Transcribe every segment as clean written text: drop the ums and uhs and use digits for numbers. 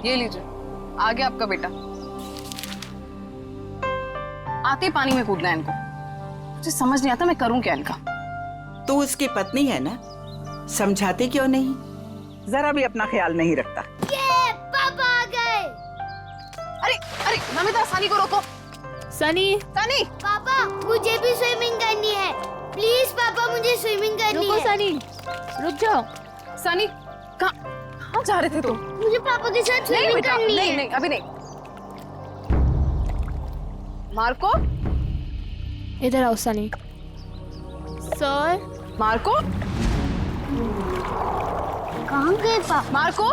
ये लीजिए, आ गया आपका बेटा। आते ही पानी में कूदना है इनको। मुझे समझ नहीं आता मैं करूं क्या इनका। तू उसकी पत्नी है ना, समझाती क्यों नहीं? जरा भी अपना ख्याल नहीं रखता। ये पापा आ गए। अरे अरे नमिता, सनी को रोको। सनी, सनी, पापा मुझे भी स्विमिंग करनी है। प्लीज पापा, मुझे स्विमिंग करनी रुको है। सनी, रुक जाओ। सनी, कहाँ जा रहे थे तुम? मुझे पापा के साथ नहीं स्विमिंग बेटा, करनी नहीं है। नहीं, अभी नहीं। मार्को, इधर आओ सनी। सर, मार्को, कहाँ गए पापा? मार्को,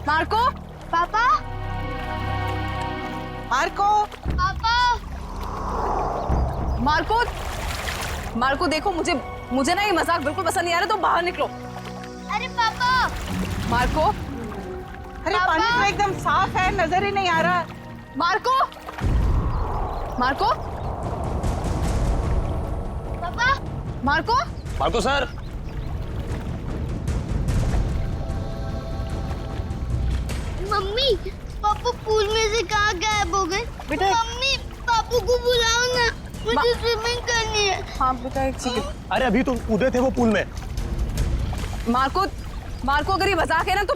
मार्को, पापा, मार्को, पापा, मार्को, मार्को देखो, मुझे ना ये मजाक बिल्कुल पसंद नहीं आ रहा, तो बाहर निकलो। अरे पापा, मार्को, अरे पानी तो एकदम साफ है, नजर ही नहीं आ रहा। मार्को, मार्को, पापा, मार्को, मार्को सर, मम्मी, पापा पूल में से कहाँ गायब हो गए? बेटा, मम्मी, पापू को बुलाओ ना, मुझे स्विमिंग करनी है। हाँ बेटा, एक सेकंड। अरे अभी तो कूदे थे वो पूल में। मार्को, मार्को अगर ये मजाक है ना तो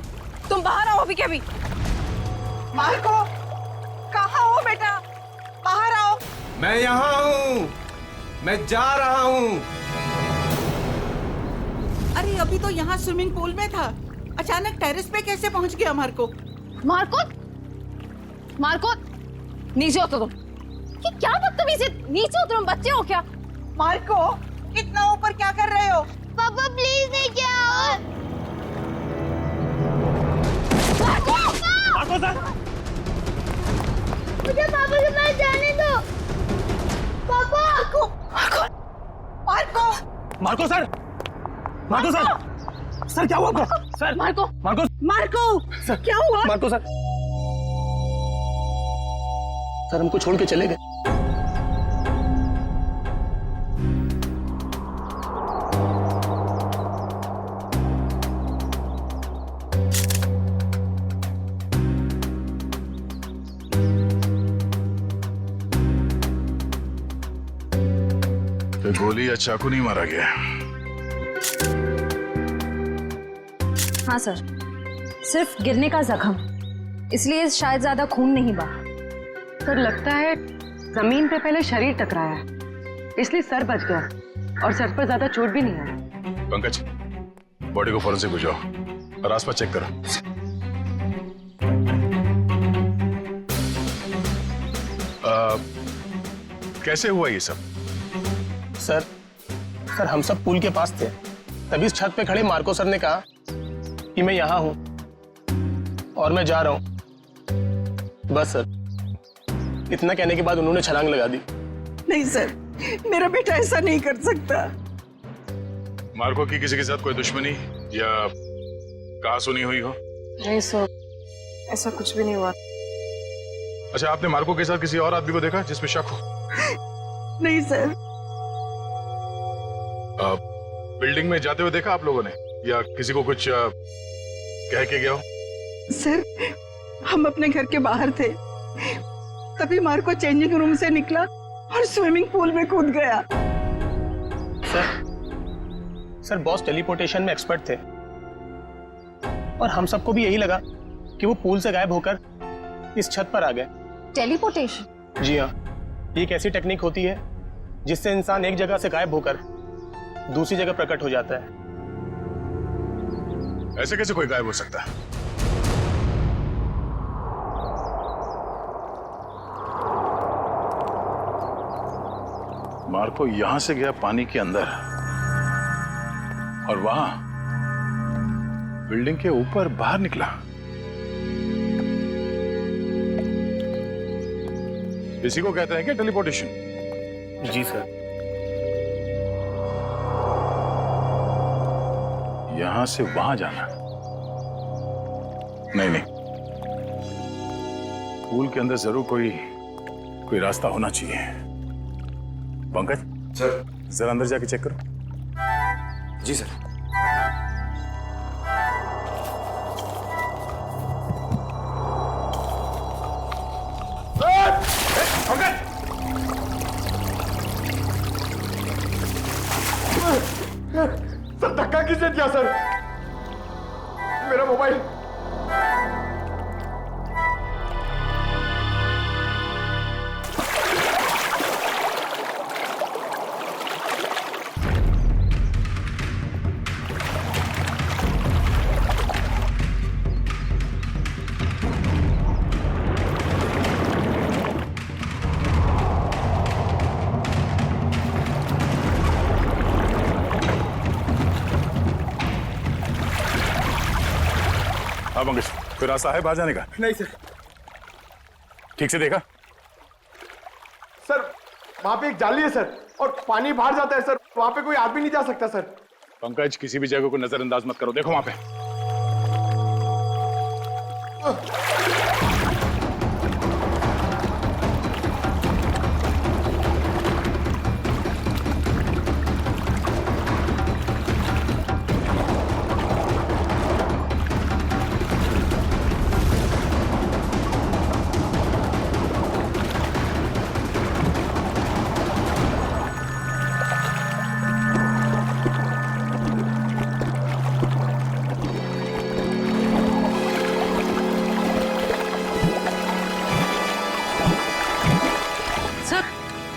तुम बाहर आओ अभी के अभी। मार्को, कहाँ हो बेटा? बाहर आओ। मैं यहाँ हूँ, मैं जा रहा हूँ। अरे अभी तो यहाँ स्विमिंग पूल में था, अचानक टेरेस पे कैसे पहुँच गया मार्को? मार्को, मार्को, नीचे उतरो तुम। ये क्या बदतमीजी है? नीचे उतरो, बच्चे हो क्या? मार्को, इतना ऊपर क्या कर रहे हो? पापा प्लीज नहीं जाओ। मार्को, मार्को सर, मुझे पापा के पास जाने दो। पापा, Marco, Marco, Marco sir, Marco sir, sir क्या हुआ आपको? Sir, Marco, Marco, Marco, sir क्या हुआ? मार्को सर, सर हमको छोड़ के चले गए। तो गोली या चाकू नहीं मारा गया? हाँ सर, सिर्फ गिरने का जख्म, इसलिए शायद ज्यादा खून नहीं बहा। सर लगता है जमीन पे पहले शरीर टकराया है, इसलिए सर बच गया और सर पर ज्यादा चोट भी नहीं आई। पंकज, बॉडी को फॉरेंसिक भिजवाओ और आसपास चेक करो। कैसे हुआ ये सब? सर, सर हम सब पुल के पास थे, तभी इस छत पे खड़े मार्को सर ने कहा कि मैं यहाँ हूँ और मैं जा रहा हूँ। बस सर, इतना कहने के बाद उन्होंने छलांग लगा दी। नहीं सर, मेरा बेटा ऐसा नहीं कर सकता। मार्को की किसी के साथ कोई दुश्मनी या कहा सुनी हुई हो? नहीं सर, ऐसा कुछ भी नहीं हुआ। अच्छा, आपने मार्को के साथ किसी और आदमी को देखा जिसमें शक हो? नहीं सर। बिल्डिंग में जाते हुए देखा आप लोगों ने, या किसी को कुछ कह के गया हो? सर, हम अपने घर के बाहर थे, तभी मार्को चेंजिंग रूम से निकला और स्विमिंग पूल में कूद गया। सर बॉस टेलीपोर्टेशन में एक्सपर्ट थे और हम सबको भी यही लगा कि वो पूल से गायब होकर इस छत पर आ गए। टेलीपोर्टेशन? जी हाँ, ये एक ऐसी टेक्निक होती है जिससे इंसान एक जगह से गायब होकर दूसरी जगह प्रकट हो जाता है। ऐसे कैसे कोई गायब हो सकता है? मार्को यहां से गया पानी के अंदर और वहां बिल्डिंग के ऊपर बाहर निकला। इसी को कहते हैं क्या टेलीपोर्टेशन? जी सर। यहां से वहां जाना? नहीं नहीं, पूल के अंदर जरूर कोई रास्ता होना चाहिए। पंकज सर। जरा अंदर जाके चेक करो। जी सर। दिया सर। मेरा मोबाइल। हाँ पंकज, कोई रास्ता है बाहर जाने का? नहीं सर। ठीक से देखा? सर वहां पे एक जाली है सर, और पानी बाहर जाता है सर, वहां पे कोई आदमी नहीं जा सकता सर। पंकज, किसी भी जगह को नजरअंदाज मत करो, देखो वहां पे।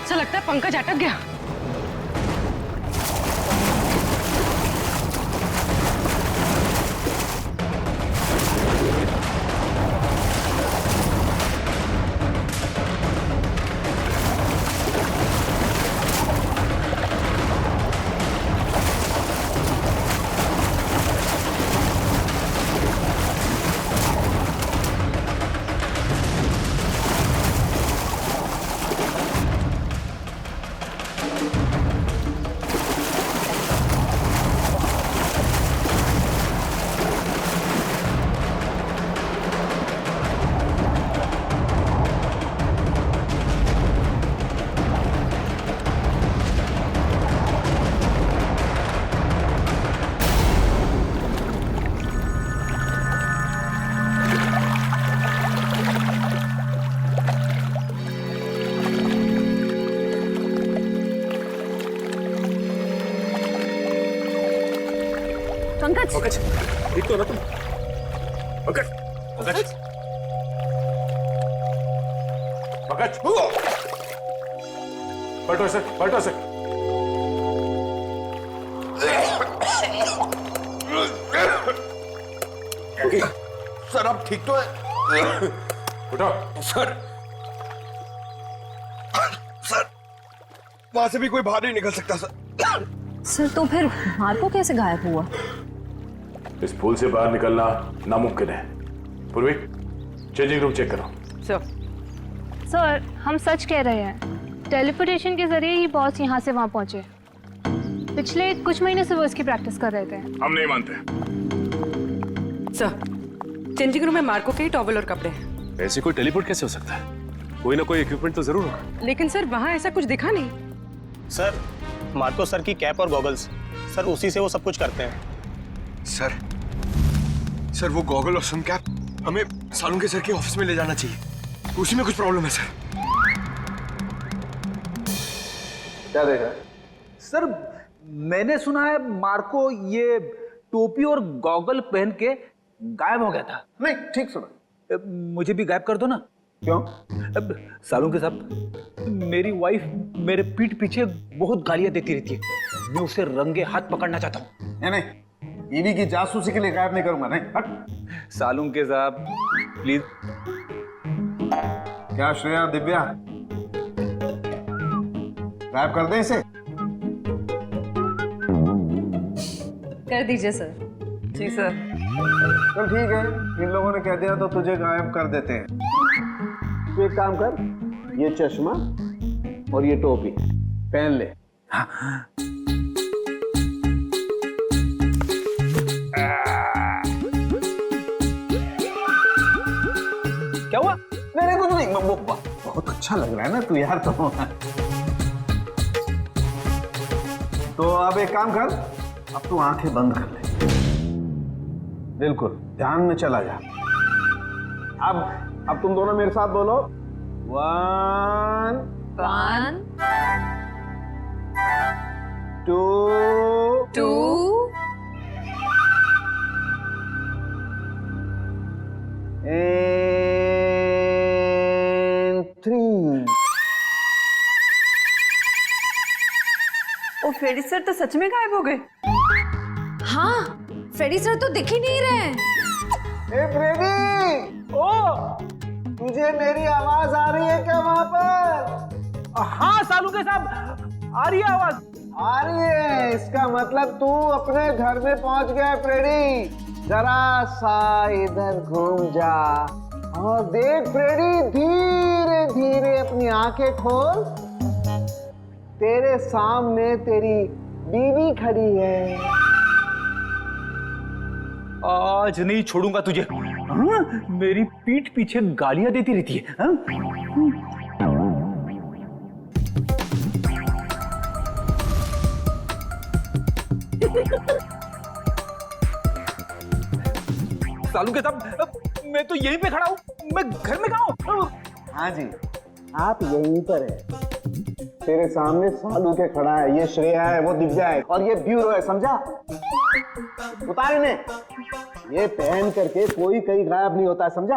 सर लगता है पंकज अटक गया। पंकज, पंकज ठीक तो ना तुम? पंकज, पंकज, पंकज, पलटो सर, पलटो सर। सर अब ठीक तो है? उठो सर। सर वहां से भी कोई बाहर नहीं निकल सकता सर। सर तो फिर मार्को कैसे गायब हुआ? इस पुल से बाहर निकलना नामुमकिन है। पूर्वी, चेंजिंग रूम चेक करो। सर, हम सच कह रहे हैं। टेलीपोर्टेशन के जरिए ही बॉस यहाँ से वहाँ पहुँचे। पिछले कुछ महीने से वो इसकी प्रैक्टिस कर रहे थे। हम नहीं मानते। सर, चेंजिंग रूम में मार्को के ही टॉवल और कपड़े हैं। ऐसे कोई टेलीपोर्ट कैसे हो सकता है? कोई ना कोई इक्विपमेंट तो जरूर होगा। लेकिन सर वहाँ ऐसा कुछ दिखा नहीं। सर, मार्को सर की कैप और गॉगल्स, सर उसी से वो सब कुछ करते हैं। सर वो गॉगल और सन कैप हमें सालुंके सर के ऑफिस में ले जाना चाहिए। उसी में कुछ प्रॉब्लम है सर। क्या देखा? सर मैंने सुना है मार्को ये टोपी और गॉगल पहन के गायब हो गया था। नहीं, ठीक सुना। मुझे भी गायब कर दो ना। क्यों? सालुंके साहब, मेरी वाइफ मेरे पीठ पीछे बहुत गालियां देती रहती है। मैं उसे रंगे हाथ पकड़ना चाहता हूँ। नहीं, बीवी की जासूसी के लिए गायब नहीं करूंगा। नहीं, हट। सालुंके साहब प्लीज। क्या श्रेया, दिव्या, गायब कर दें इसे? कर दीजिए सर। जी सर। चल ठीक है, इन लोगों ने कह दिया तो तुझे गायब कर देते हैं। तू एक काम कर, ये चश्मा और ये टोपी पहन ले। क्या हुआ? नहीं कुछ नहीं, बहुत अच्छा लग रहा है ना तू यार। तो अब एक काम कर, अब तू आंखें बंद कर ले, बिल्कुल ध्यान में चला जा। अब तुम दोनों मेरे साथ बोलो, 1 2 2 फ्रेडी सर तो सच में गायब हो गए। हाँ, फ्रेडी सर तो दिख ही नहीं रहे हैं। ए फ्रेडी, ओ तुझे मेरी आवाज आ रही है क्या वहां पर? हाँ सालू के साहब, आ रही है आवाज। आ रही है, इसका मतलब तू अपने घर में पहुंच गया फ्रेडी। जरा सा इधर घूम जा और देख फ्रेडी, धीरे धीरे अपनी आंखें खोल। तेरे सामने तेरी बीवी खड़ी है। आज नहीं छोड़ूंगा तुझे। हाँ? मेरी पीठ पीछे गालियां देती रहती है। हाँ? सालू के साहब, मैं तो यहीं पे खड़ा हूँ, मैं घर में कहाँ हूँ? हाँ जी, आप यहीं पर है। तेरे सामने सालू के खड़ा है, ये श्रेया है, वो दिव्या है और ये ब्यूरो है, समझा? उतार इन्हें। ये पहन करके कोई कहीं गायब नहीं होता है, समझा?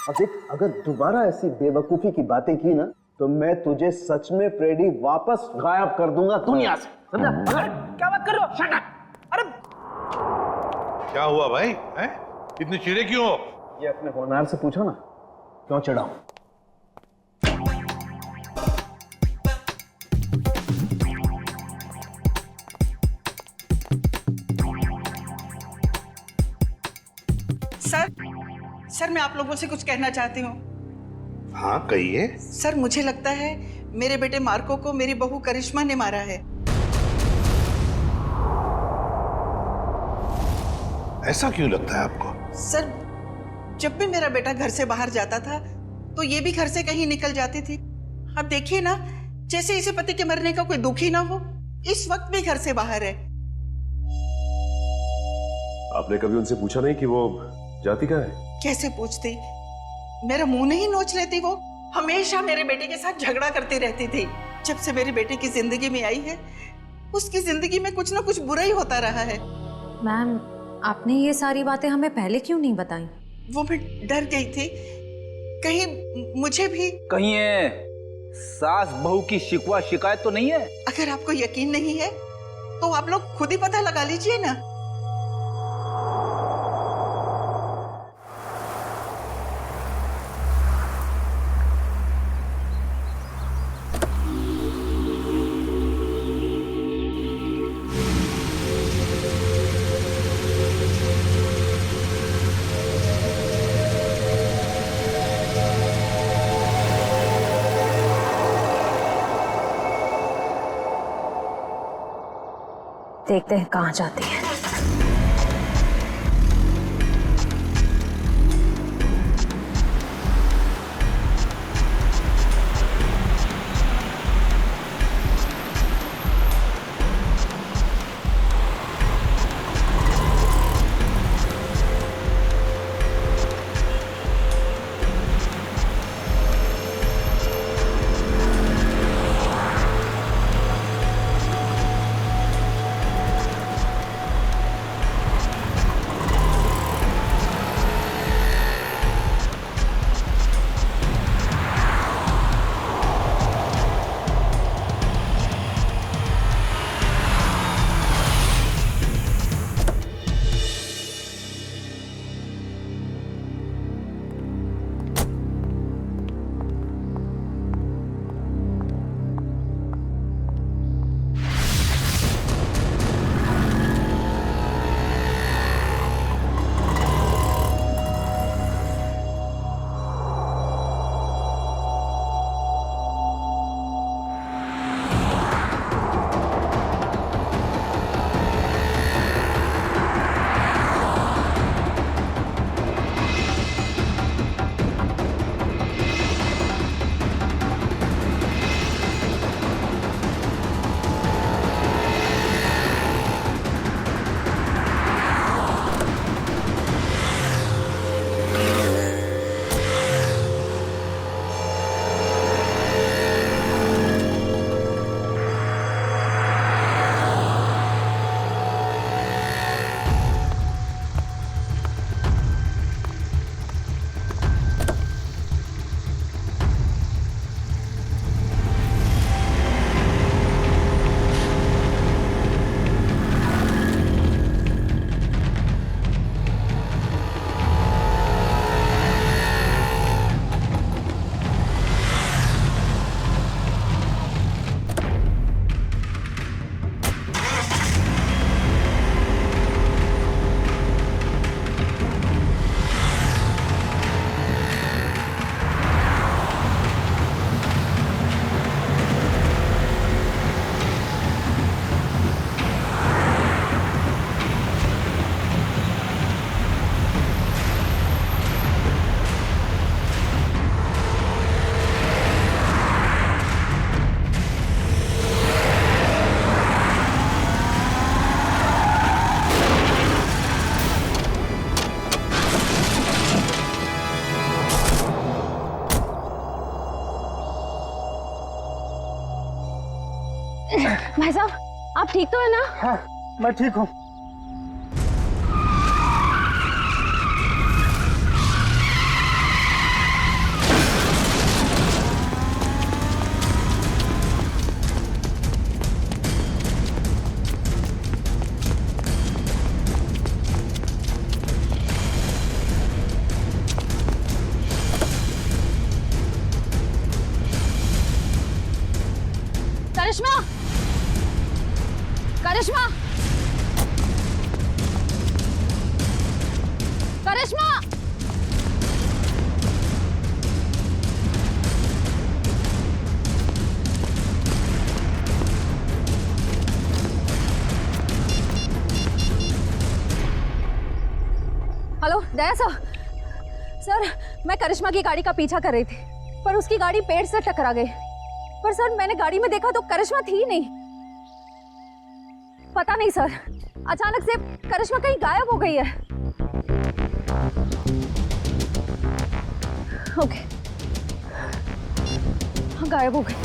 अब देख, अगर दोबारा ऐसी बेवकूफी की बातें की ना तो मैं तुझे सच में फ्रेडी वापस गायब कर दूंगा दुनिया से, समझा? क्या बात कर रहे हो? Shut up! अरे क्या हुआ भाई? हैं? इतने चिड़े क्यों हो? ये अपने होनहार से पूछो ना, क्यों चिढ़ाऊं? सर मैं आप लोगों से कुछ कहना चाहती हूँ। हाँ कहिए। सर मुझे लगता है मेरे बेटे मार्को को मेरी बहू करिश्मा ने मारा है। ऐसा क्यों लगता है आपको? सर जब भी मेरा बेटा घर से बाहर जाता था तो ये भी घर से कहीं निकल जाती थी। अब देखिए ना, जैसे इसे पति के मरने का कोई दुख ही ना हो, इस वक्त भी घर से बाहर है। आपने कभी उनसे पूछा नहीं कि वो जाती कहाँ है? कैसे पूछती, मेरा मुंह नहीं नोच लेती। वो हमेशा मेरे बेटे के साथ झगड़ा करती रहती थी। जब से मेरे बेटे की जिंदगी में आई है, उसकी जिंदगी में कुछ ना कुछ बुरा ही होता रहा है। मैम, आपने ये सारी बातें हमें पहले क्यों नहीं बताई? वो मैं डर गई थी, कहीं मुझे भी कहीं है सास बहू की शिकवा शिकायत तो नहीं है? अगर आपको यकीन नहीं है तो आप लोग खुद ही पता लगा लीजिए ना। देखते हैं कहाँ जाती है। भाई साहब आप ठीक तो है ना? हाँ मैं ठीक हूँ। करिश्मा, करिश्मा, करिश्मा, हेलो दया सर, मैं करिश्मा की गाड़ी का पीछा कर रही थी पर उसकी गाड़ी पेड़ से टकरा गई। पर सर मैंने गाड़ी में देखा तो करिश्मा थी नहीं। पता नहीं सर, अचानक से करिश्मा कहीं गायब हो गई है। ओके, हाँ गायब हो गई।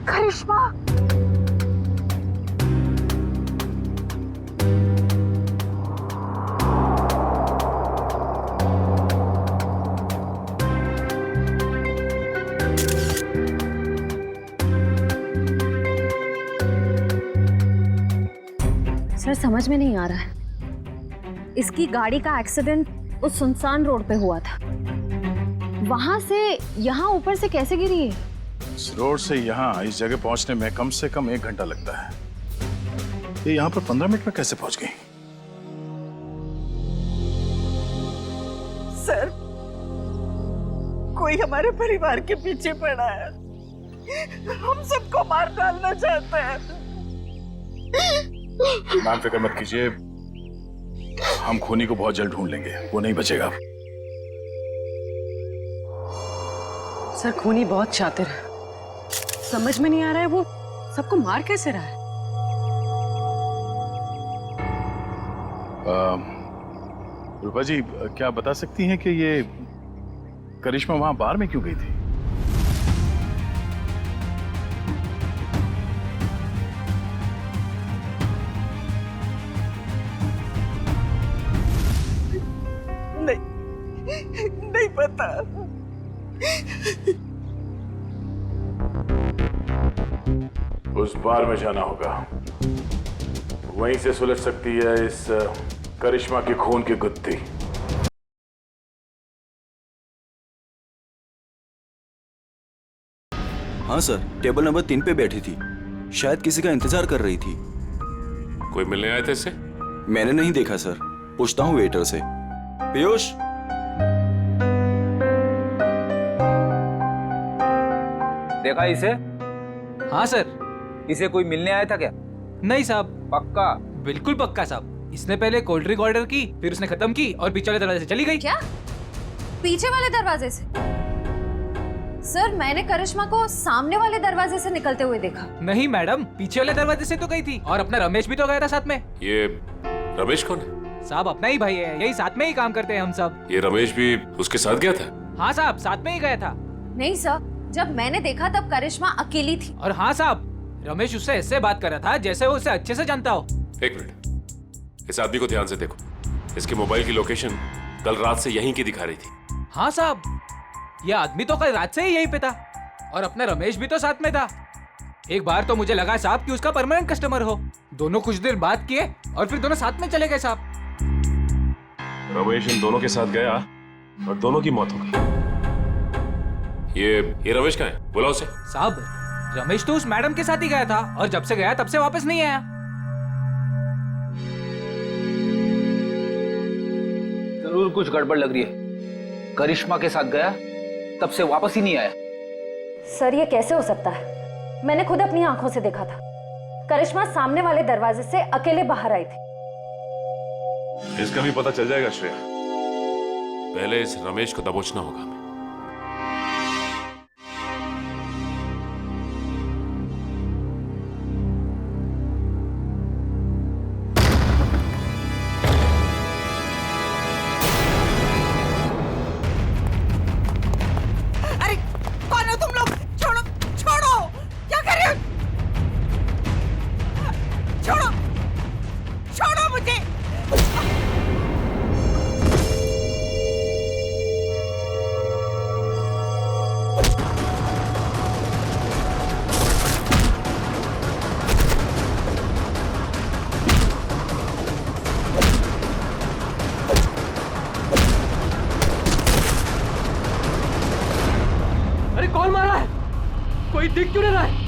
करिश्मा, सर समझ में नहीं आ रहा है, इसकी गाड़ी का एक्सीडेंट उस सुनसान रोड पे हुआ था, वहां से यहाँ ऊपर से कैसे गिरी है? इस रोड से यहाँ इस जगह पहुंचने में कम से कम 1 घंटा लगता है। ये यहाँ पर 15 मिनट में कैसे पहुंच गई? सर, कोई हमारे परिवार के पीछे पड़ा है, हम सबको मार डालना चाहता है। मैम फिक्र मत कीजिए, हम खूनी को बहुत जल्द ढूंढ लेंगे, वो नहीं बचेगा। सर खूनी बहुत शातिर है, समझ में नहीं आ रहा है वो सबको मार कैसे रहा है। रूपा जी क्या बता सकती हैं कि ये करिश्मा वहां बार में क्यों गई थी? नहीं पता। उस बार में जाना होगा, वहीं से सुलझ सकती है इस करिश्मा की खून की गुत्थी। हाँ सर, टेबल नंबर 3 पे बैठी थी, शायद किसी का इंतजार कर रही थी। कोई मिलने आए थे इससे? मैंने नहीं देखा सर, पूछता हूँ वेटर से। पीयूष, देखा इसे? हाँ सर, इसे कोई मिलने आया था क्या? नहीं साहब। पक्का? बिल्कुल पक्का साहब। इसने पहले कोल्ड ड्रिंक ऑर्डर की, फिर उसने खत्म की और पीछे वाले दरवाजे से चली गई। क्या? पीछे वाले दरवाजे से? सर मैंने करिश्मा को सामने वाले दरवाजे से निकलते हुए देखा। नहीं मैडम, पीछे वाले दरवाजे से तो गई थी, और अपना रमेश भी तो गया था साथ में। ये रमेश कौन है? साहब अपना ही भाई है, यही साथ में ही काम करते हैं हम सब। ये रमेश भी उसके साथ गया था? हाँ साहब, साथ में ही गया था। नहीं सर, जब मैंने देखा तब करिश्मा अकेली थी। और हाँ साहब, रमेश उससे ऐसे बात कर रहा था जैसे वो उसे अच्छे से जानता हो। 1 मिनट, इस आदमी को ध्यान से देखो। इसके मोबाइल की लोकेशन कल रात से यहीं की दिखा रही थी। हाँ साहब, ये आदमी तो कल रात से ही यहीं पे था, और अपना रमेश भी तो साथ में था। एक बार तो मुझे लगा साहब कि उसका परमानेंट कस्टमर हो। दोनों कुछ देर बात किए और फिर दोनों साथ में चले गए साहब। रमेश इन दोनों के साथ गया और दोनों की मौत हो गई। ये रमेश कहाँ है? बुलाओ उसे। साहब रमेश तो उस मैडम के साथ ही गया था, और जब से गया तब से वापस नहीं आया। जरूर कुछ गड़बड़ लग रही है। करिश्मा के साथ गया, तब से वापस ही नहीं आया। सर ये कैसे हो सकता है? मैंने खुद अपनी आंखों से देखा था, करिश्मा सामने वाले दरवाजे से अकेले बाहर आई थी। इसका भी पता चल जाएगा श्रेया। पहले इस रमेश को दबोचना होगा हमें। कोई दिख क्यों नहीं रहा है?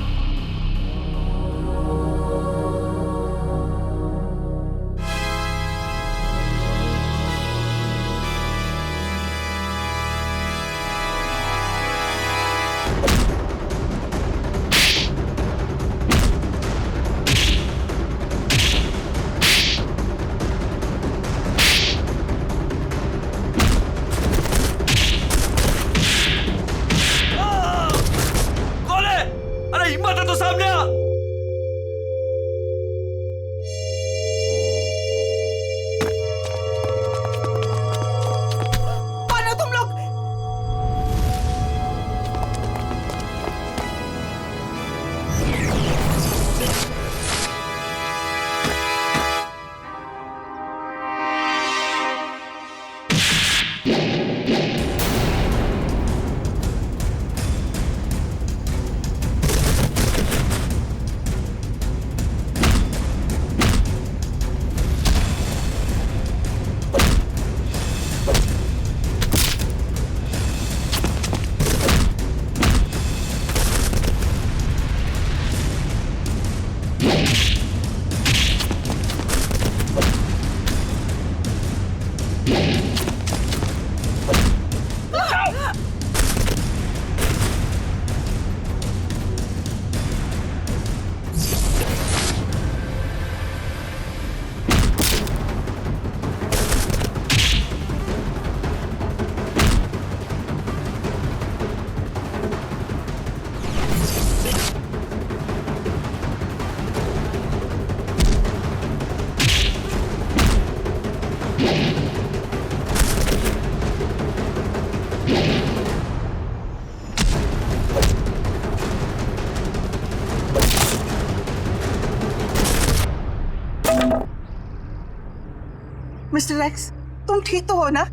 मिस्टर एक्स, तुम ठीक तो हो ना?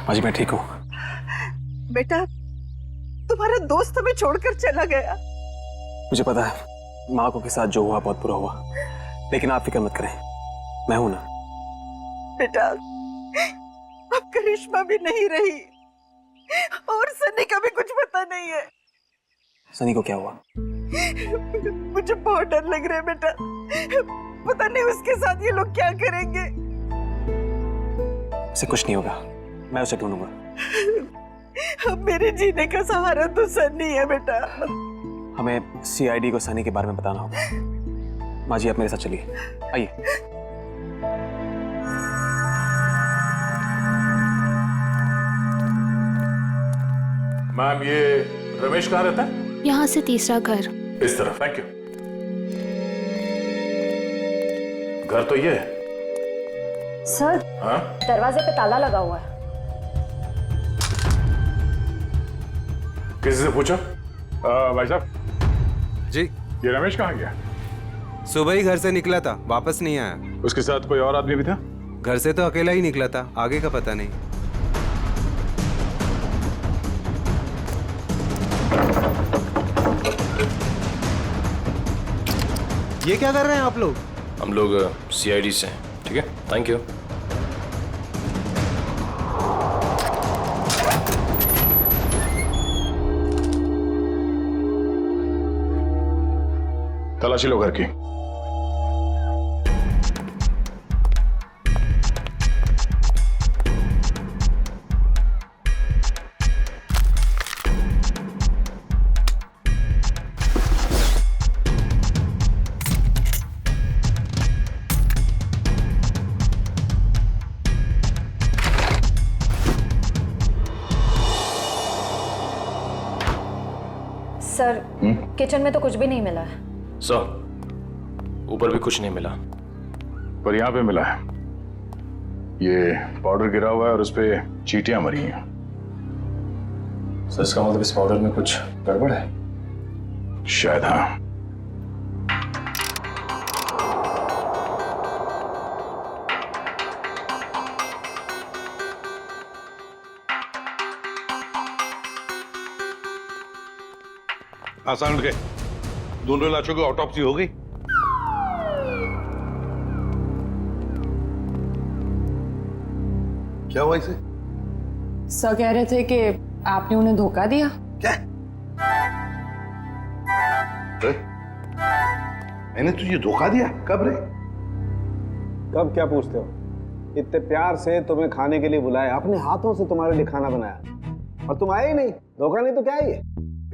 माँ जी मैं ठीक हूँ। बेटा, तुम्हारा दोस्त हमें छोड़कर चला गया। मुझे पता है माँ को के साथ जो हुआ बहुत बुरा हुआ, लेकिन आप फिक्र मत करें, मैं हूं ना। बेटा, अब करिश्मा भी नहीं रही और सनी का भी कुछ पता नहीं है। सनी को क्या हुआ? मुझे बहुत डर लग रहा है बेटा, पता नहीं उसके साथ ये लोग क्या करेंगे। उसे कुछ नहीं होगा, मैं उसे ढूंढूंगा। अब मेरे जीने का सहारा तो सनी है बेटा। हमें सीआईडी को सनी के बारे में बताना होगा। माँ जी आप मेरे साथ चलिए, आइए। मैम, ये रमेश कहाँ रहता है? यहाँ से तीसरा घर। इस तरफ। Thank you. घर तो ये है। सर, हाँ? दरवाजे पे ताला लगा हुआ है। किसी से पूछा? भाई साहब जी, ये रमेश कहाँ गया? सुबह ही घर से निकला था, वापस नहीं आया। उसके साथ कोई और आदमी भी था? घर से तो अकेला ही निकला था, आगे का पता नहीं। ये क्या कर रहे हैं आप लोग? हम लोग सीआईडी से हैं। ठीक है, थैंक यू। तलाशी लो घर की। सर, किचन में तो कुछ भी नहीं मिला है। सर, ऊपर भी कुछ नहीं मिला, पर यहाँ पे मिला है। ये पाउडर गिरा हुआ है और उस पे चींटियां मरी हैं। सर, इसका मतलब इस पाउडर में कुछ गड़बड़ है? शायद हाँ। आसान उठ गए। दोनों लाशों की ऑटोप्सी हो गई। क्या हुआ इसे? सर कह रहे थे कि आपने उन्हें धोखा दिया। क्या? मैंने तुझे धोखा दिया? कब रे? कब क्या पूछते हो? इतने प्यार से तुम्हें खाने के लिए बुलाया, अपने हाथों से तुम्हारे लिए खाना बनाया और तुम आए ही नहीं। धोखा नहीं तो क्या है ये?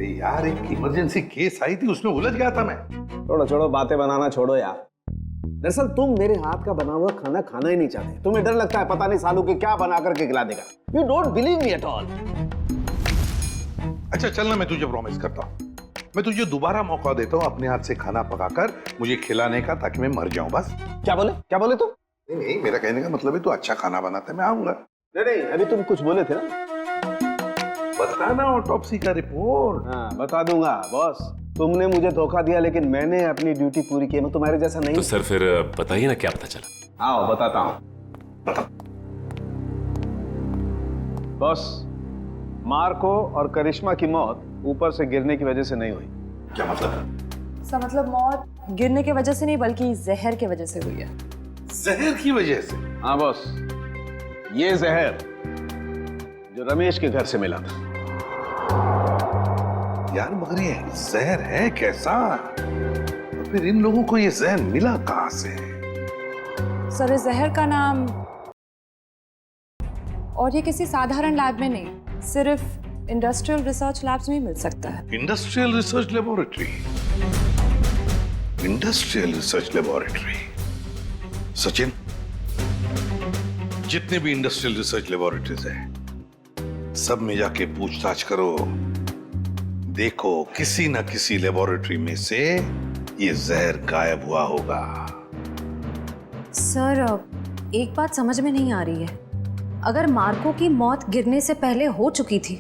यार एक इमरजेंसी केस आई थी, उसमें उलझ गया था मैं। छोड़ो छोड़ो, बातें बनाना छोड़ो यार। दरअसल तुम मेरे हाथ का बना हुआ खाना खाना ही नहीं चाहते। तुम्हें डर लगता है पता नहीं सालू के क्या बना करके खिला देगा। You don't believe me at all. अच्छा चल ना, मैं तुझे प्रॉमिस करता हूँ, मैं तुझे दोबारा मौका देता हूँ अपने हाथ से खाना पकाकर मुझे खिलाने का, ताकि मैं मर जाऊं बस। क्या बोले तुम? नहीं, मेरा कहने का मतलब है तू अच्छा खाना बनाता है, मैं आऊंगा। नहीं, अभी तुम कुछ बोले थे ना। बताना ऑटोप्सी का रिपोर्ट। हाँ बता दूंगा बॉस। तुमने मुझे धोखा दिया लेकिन मैंने अपनी ड्यूटी पूरी की। मैं तुम्हारे जैसा नहीं। तो सर फिर बताइए ना क्या पता चला। आओ बताता हूँ। बॉस, मार्को और करिश्मा की मौत ऊपर से गिरने की वजह से नहीं हुई। क्या मतलब? इसका मतलब मौत गिरने की वजह से नहीं बल्कि जहर की वजह से हुई है। जहर की वजह से? हाँ बॉस, ये जहर जो रमेश के घर से मिला था। यार मगर ये जहर है कैसा? और फिर इन लोगों को ये जहर मिला कहां से? सर इस जहर का नाम, और ये किसी साधारण लैब में नहीं, सिर्फ इंडस्ट्रियल रिसर्च लैब्स में ही मिल सकता है। Industrial research laboratory? Industrial research laboratory? Sachin, जितने भी इंडस्ट्रियल रिसर्च लेबोरेटरीज हैं, सब में जाके पूछताछ करो। देखो किसी ना किसी लेबोरेटरी में से ये जहर गायब हुआ होगा। सर एक बात समझ में नहीं आ रही है। अगर मार्को की मौत गिरने से पहले हो चुकी थी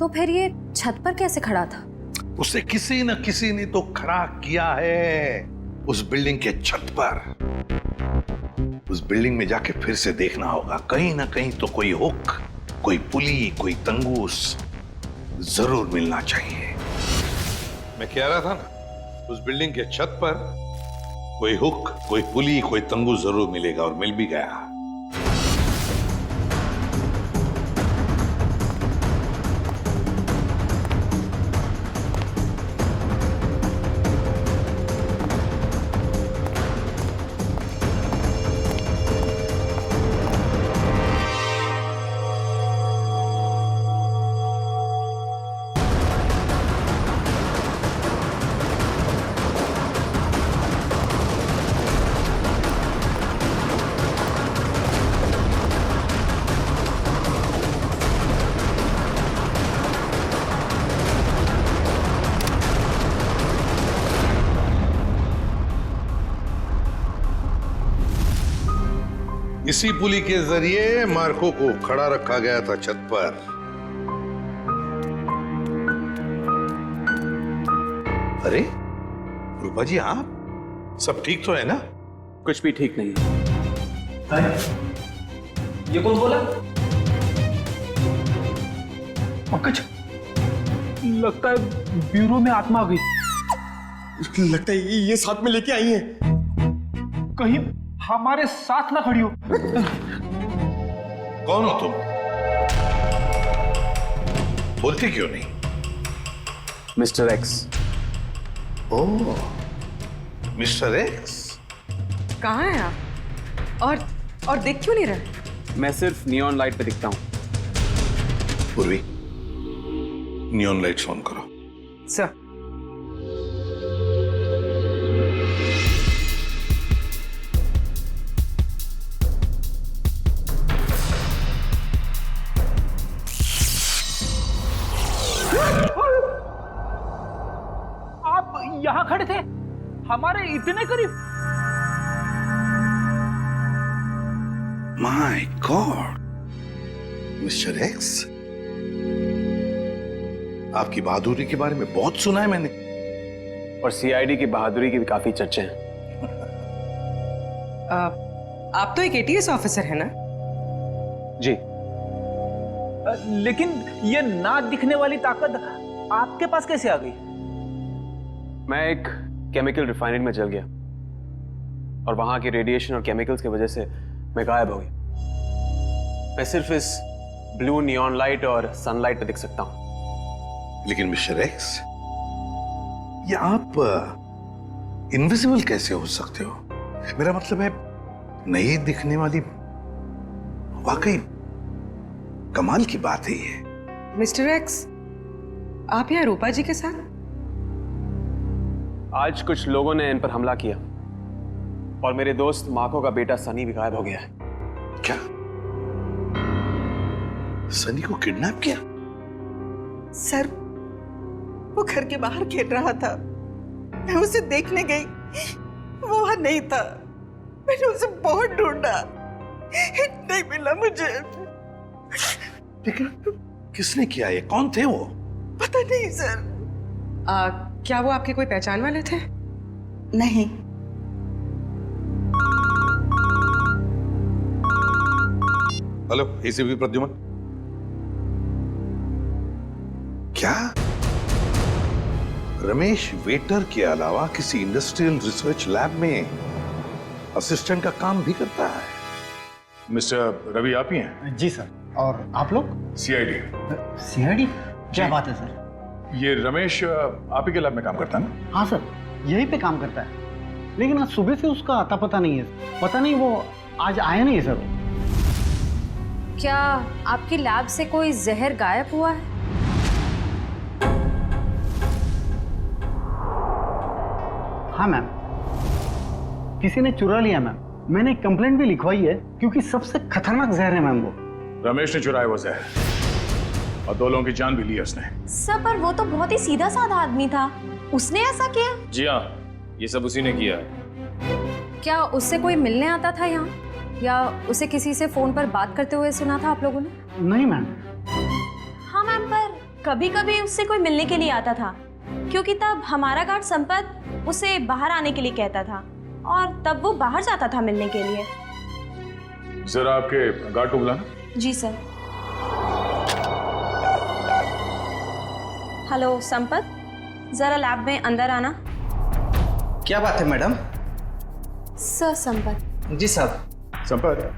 तो फिर ये छत पर कैसे खड़ा था? उसे किसी न किसी ने तो खड़ा किया है उस बिल्डिंग के छत पर। उस बिल्डिंग में जाके फिर से देखना होगा, कहीं ना कहीं तो कोई हुक, कोई पुली, कोई तंगूस जरूर मिलना चाहिए। मैं कह रहा था ना, उस बिल्डिंग के छत पर कोई हुक, कोई पुली, कोई तंगूस जरूर मिलेगा, और मिल भी गया। इसी पुली के जरिए मार्को को खड़ा रखा गया था छत पर। अरे रूपा जी, आप सब ठीक तो है ना? कुछ भी ठीक नहीं है। ये कौन बोला? पंकज, लगता है ब्यूरो में आत्मा आ गई। लगता है ये साथ में लेके आई हैं। कहीं हमारे साथ ना खड़ी हो। कौन हो तुम? बोलते क्यों नहीं? Mister X. Oh, mister X. कहाँ हैं आप? और दिख क्यों नहीं रहे? मैं सिर्फ नियॉन लाइट पे दिखता हूँ। पूर्वी, नियॉन लाइट्स ऑन करो। सर। आप यहाँ खड़े थे, हमारे इतने करीब। माय गॉड, मिस्टर एक्स, आपकी बहादुरी के बारे में बहुत सुना है मैंने। और सीआईडी की बहादुरी की भी काफी चर्चे हैं। आप तो एक एटीएस ऑफिसर है ना? जी। लेकिन ये ना दिखने वाली ताकत आपके पास कैसे आ गई? मैं एक केमिकल रिफाइनरी में जल गया और वहां के रेडिएशन और केमिकल्स की वजह से मैं गायब हो गया। मैं सिर्फ इस ब्लू नियॉन लाइट और सनलाइट पे दिख सकता हूं। लेकिन मिस्टर एक्स, ये आप इनविजिबल कैसे हो सकते हो? मेरा मतलब है नहीं दिखने वाली। वाकई कमाल की बात है ये। मिस्टर एक्स, आप यहाँ रूपा जी के साथ? आज कुछ लोगों ने इन पर हमला किया और मेरे दोस्त माको का बेटा सनी भी गायब हो गया है। क्या? सनी को किडनैप किया? सर, वो घर के बाहर खेल रहा था। मैं उसे देखने गई, वो वहां नहीं था। मैंने उसे बहुत ढूंढा, नहीं मिला मुझे। लेकिन किसने किया ये? कौन थे वो? पता नहीं सर। क्या वो आपके कोई पहचान वाले थे? नहीं। Hello, ACP Pradyuman. क्या रमेश वेटर के अलावा किसी इंडस्ट्रियल रिसर्च लैब में असिस्टेंट का काम भी करता है? मिस्टर रवि आप ही हैं? जी सर। और आप लोग? सीआईडी। सीआईडी? क्या बात है सर? ये रमेश आप ही के लैब में काम करता है ना? हाँ सर, यहीं पे काम करता है, लेकिन आज सुबह से उसका आता पता नहीं है। पता नहीं वो आज आया नहीं है सर। क्या आपकी लैब से कोई जहर गायब हुआ है? हाँ मैम, किसी ने चुरा लिया मैम। मैंने कंप्लेंट भी लिखवाई है क्योंकि सबसे खतरनाक जहर है मैम वो। रमेश ने चुराया वो जहर और 2 लोगों की जान भी ली उसने। सर, पर वो तो बहुत ही सीधा साधा आदमी था, उसने ऐसा किया? जी हाँ, ये सब उसी ने किया है। क्या उससे कोई मिलने आता था यहाँ, या उसे किसी से फोन पर बात करते हुए सुना था आप लोगों ने? नहीं मैम। हाँ मैम, पर कभी कभी उससे कोई मिलने के लिए आता था, क्योंकि तब हमारा गार्ड संपत उसे बाहर आने के लिए कहता था और तब वो बाहर जाता था मिलने के लिए। जरा आपके गार्ड को बुलाना। जी सर। हेलो संपत, जरा लैब में अंदर आना। क्या बात है मैडम? सर संपत। जी साहब। संपत,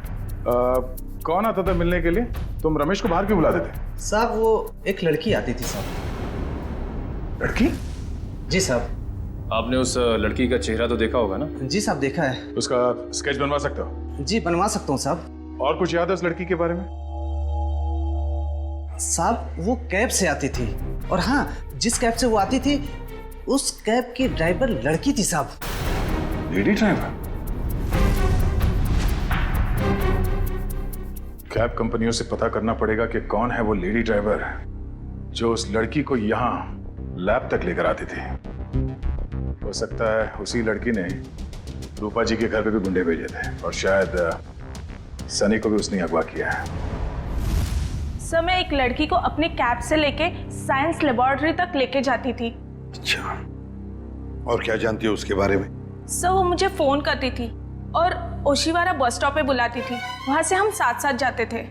कौन आता था मिलने के लिए? तुम रमेश को बाहर क्यों बुला देते? साहब, वो एक लड़की आती थी साहब। लड़की? जी साहब। आपने उस लड़की का चेहरा तो देखा होगा ना? जी साहब, देखा है। उसका स्केच बनवा सकते हो? जी बनवा सकता हूँ साहब। और कुछ याद है उस लड़की के बारे में? साहब, वो कैब से आती थी, और हाँ, जिस कैब से वो आती थी उस कैब की ड्राइवर लड़की थी साहब। Lady driver? कैब कंपनियों से पता करना पड़ेगा कि कौन है वो लेडी ड्राइवर जो उस लड़की को यहाँ लैब तक लेकर आती थी। हो सकता है उसी लड़की ने रूपा जी के घर पे भी गुंडे भेजे थे, और शायद सनी को भी उसने अगवा किया है। सर, मैं एक लड़की को अपने कैब से लेके साइंस लेबोरेटरी तक लेके जाती थी। अच्छा, और क्या जानती हो उसके बारे में? सर, वो मुझे फोन करती थी और ओशिवारा बस स्टॉप पे बुलाती थी। वहां से हम साथ साथ जाते थे।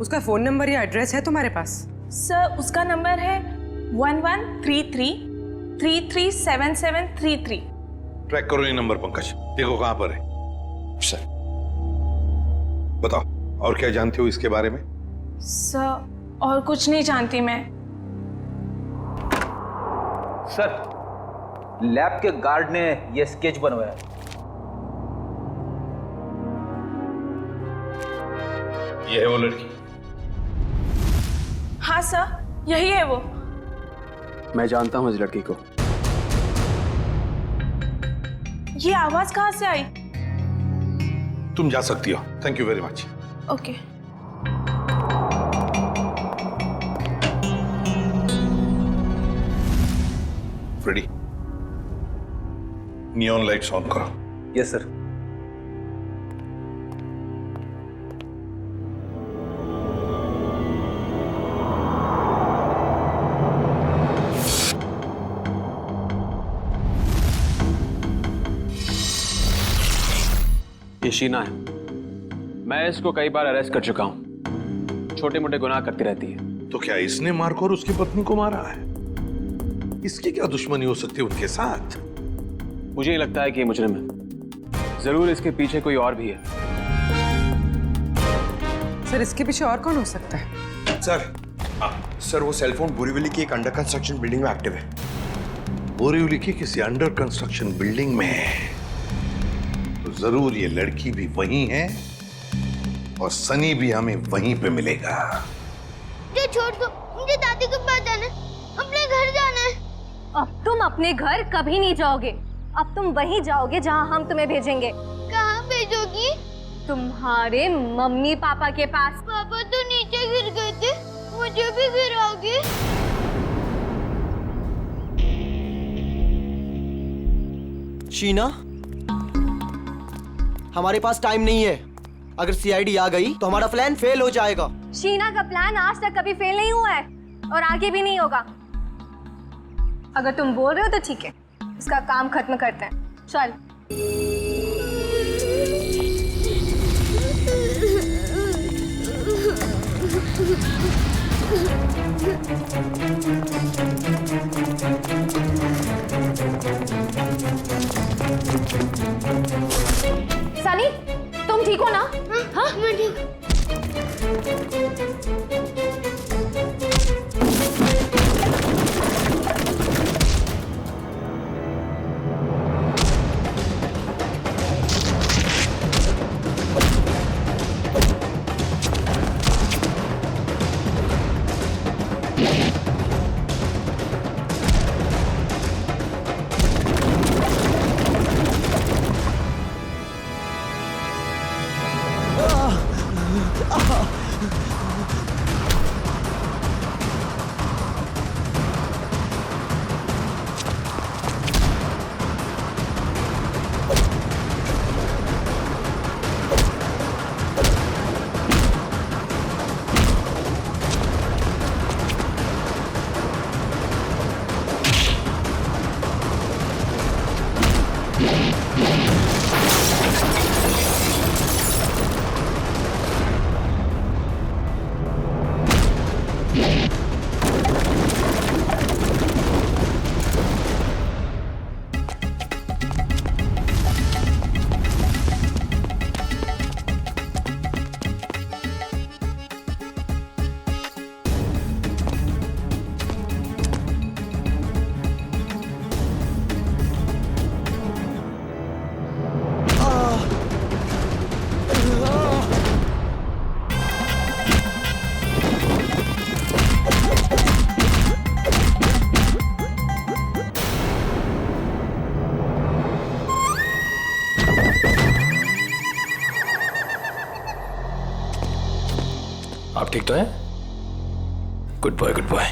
उसका फोन नंबर या एड्रेस है तुम्हारे पास? सर, उसका नंबर है 1133337733। ट्रैक करो ये नंबर पंकज, देखो कहां पर है। सर बताओ, और क्या जानते हो इसके बारे में? सर, और कुछ नहीं जानती मैं। सर, लैब के गार्ड ने यह स्केच बनवाया। ये है वो लड़की? हाँ सर, यही है वो। मैं जानता हूं इस लड़की को। ये आवाज कहां से आई? तुम जा सकती हो। Thank you very much. Okay. Freddy, neon lights on करो। Yes sir. ये शीना है। मैं इसको कई बार अरेस्ट कर चुका हूं। छोटे मोटे गुनाह करती रहती है। तो क्या इसने मार्को और उसकी पत्नी को मारा है? इसकी क्या दुश्मनी हो सकती है उनके साथ? मुझे ये लगता है कि ये मुजरिम है। जरूर इसके पीछे कोई और भी है। सर, इसके पीछे और कौन हो सकता है? सर, वो सेलफोन बोरीवली की एक अंडर कंस्ट्रक्शन बिल्डिंग में एक्टिव है। बोरीवली की किसी अंडर कंस्ट्रक्शन बिल्डिंग में है, तो जरूर ये लड़की भी वहीं है और सनी भी हमें वहीं पे मिलेगा। मुझे छोड़ दो, मुझे दादी के पास जाना है, अपने घर जाना है। अब तुम अपने घर कभी नहीं जाओगे। अब तुम वहीं जाओगे जहां हम तुम्हें भेजेंगे। कहाँ भेजोगी? तुम्हारे मम्मी पापा के पास। पापा तो नीचे गिर गए थे, मुझे भी गिराओगे? शीना, हमारे पास टाइम नहीं है। अगर सीआईडी आ गई तो हमारा प्लान फेल हो जाएगा। शीना का प्लान आज तक कभी फेल नहीं हुआ है और आगे भी नहीं होगा। अगर तुम बोल रहे हो तो ठीक है, इसका काम खत्म करते हैं। चल। सनी, तुम ठीक हो ना? हाँ, मैं ठीक। आप ठीक तो हैं? Good boy, good boy.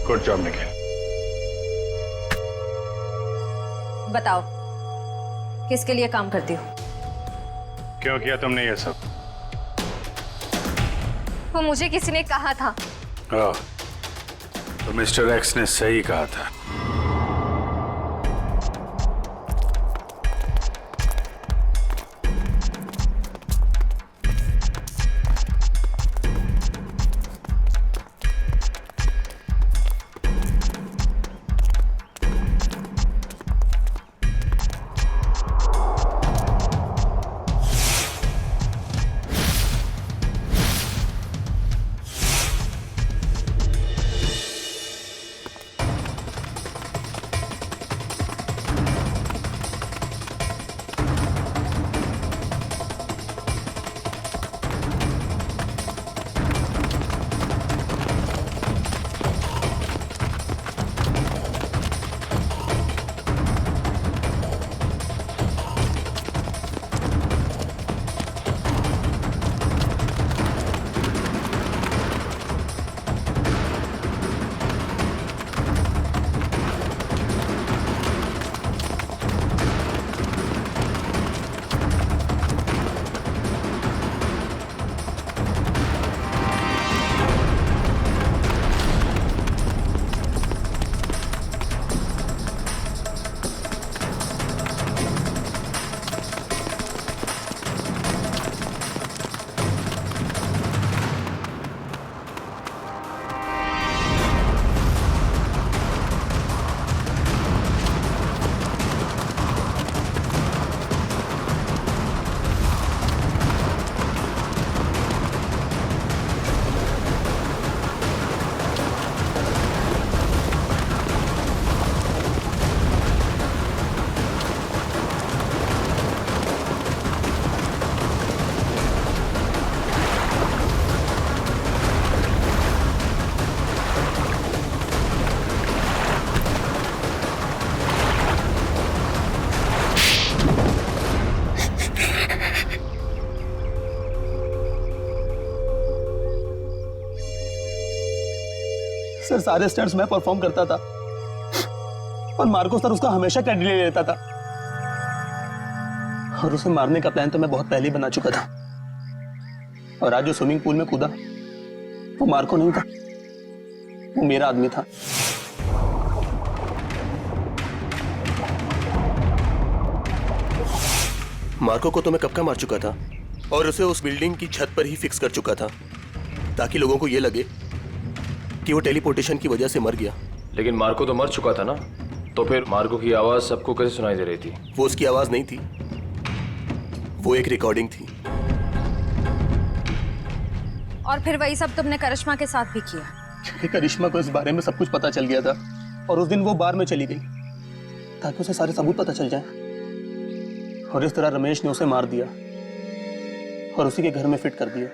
Good job Nikhil. बताओ, किसके लिए काम करती हो? क्यों किया तुमने ये सब? वो मुझे किसी ने कहा था। ओह, तो मिस्टर एक्स ने सही कहा था। सर सारे स्टंट्स मैं परफॉर्म करता था और मार्को सर उसका हमेशा क्रेडिट ले लेता था। और उसे मारने का प्लान तो मैं बहुत पहले ही बना चुका था। और आज जो स्विमिंग पूल में कूदा वो मार्को नहीं था, वो मेरा आदमी था। मार्को को तो मैं कब का मार चुका था और उसे उस बिल्डिंग की छत पर ही फिक्स कर चुका था ताकि लोगों को यह लगे कि वो टेलीपोर्टेशन की वजह से मर गया। लेकिन मार्को तो मर चुका था ना, तो फिर मार्को की आवाज सबको कैसे सुनाई दे रही थी? वो उसकी आवाज नहीं थी, वो एक रिकॉर्डिंग थी। और फिर वही सब तुमने करिश्मा के साथ भी किया? क्योंकि करिश्मा को इस बारे में सब कुछ पता चल गया था और उस दिन वो बार में चली गई ताकि उसे सारे सबूत पता चल जाए। और इस तरह रमेश ने उसे मार दिया और उसी के घर में फिट कर दिया।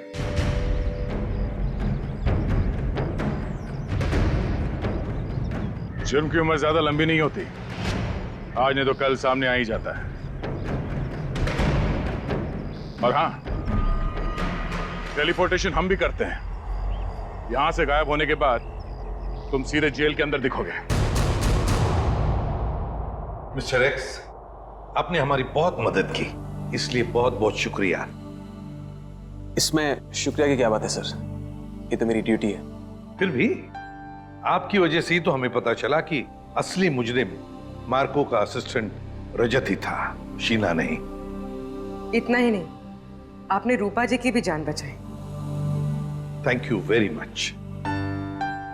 जुर्म की उम्र ज्यादा लंबी नहीं होती, आज नहीं तो कल सामने आ ही जाता है। और हाँ, टेलीपोर्टेशन हम भी करते हैं। यहां से गायब होने के बाद तुम सीधे जेल के अंदर दिखोगे। मिस्टर एक्स, आपने हमारी बहुत मदद की, इसलिए बहुत बहुत शुक्रिया। इसमें शुक्रिया की क्या बात है सर, ये तो मेरी ड्यूटी है। फिर भी आपकी वजह से ही तो हमें पता चला कि असली मुजरिम मार्को का असिस्टेंट रजत ही था, शीना नहीं। इतना ही नहीं, आपने रूपा जी की भी जान बचाई। Thank you very much.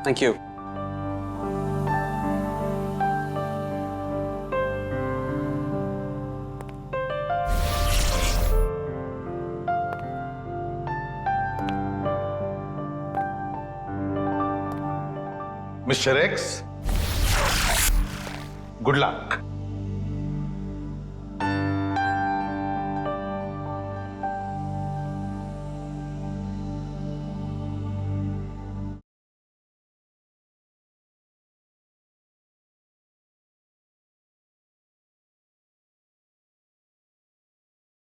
Thank you. Mister x, good luck.